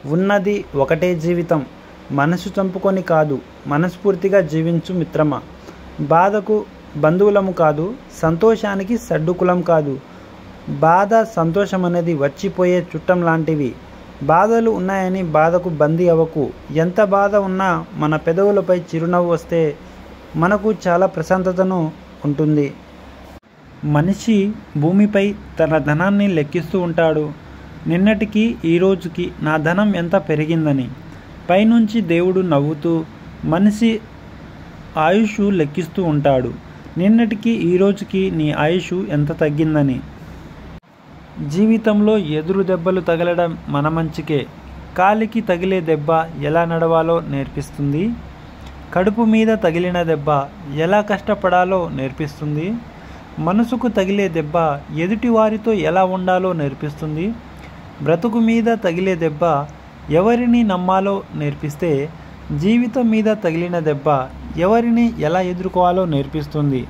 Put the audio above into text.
ఉన్నది ఒకటే జీవితం, మనసు చంపుకొని కాదు, మనస్ఫూర్తిగా జీవించు మిత్రమా. బాధకు బంధువులము కాదు, సంతోషానికి సడ్డుకులం కాదు. బాధ సంతోషం అనేది వచ్చిపోయే చుట్టం లాంటివి. బాధలు ఉన్నాయని బాధకు బందీ అవ్వకు. ఎంత బాధ ఉన్నా మన పెదవులపై చిరునవ్వు వస్తే మనకు చాలా ప్రశాంతతను ఉంటుంది. మనిషి భూమిపై తన ధనాన్ని లెక్కిస్తూ ఉంటాడు. నిన్నటికి ఈరోజుకి నా ధనం ఎంత పెరిగిందని. పైనుంచి దేవుడు నవ్వుతూ మనిషి ఆయుష్ లెక్కిస్తూ ఉంటాడు. నిన్నటికి ఈరోజుకి నీ ఆయుష్ ఎంత తగ్గిందని. జీవితంలో ఎదురు దెబ్బలు తగలడం మన మంచికే. కాలికి తగిలే దెబ్బ ఎలా నడవాలో నేర్పిస్తుంది. కడుపు మీద తగిలిన దెబ్బ ఎలా కష్టపడాలో నేర్పిస్తుంది. మనసుకు తగిలే దెబ్బ ఎదుటివారితో ఎలా ఉండాలో నేర్పిస్తుంది. బ్రతుకు మీద తగిలే దెబ్బ ఎవరిని నమ్మాలో నేర్పిస్తే, జీవితం మీద తగిలిన దెబ్బ ఎవరిని ఎలా ఎదుర్కోవాలో నేర్పిస్తుంది.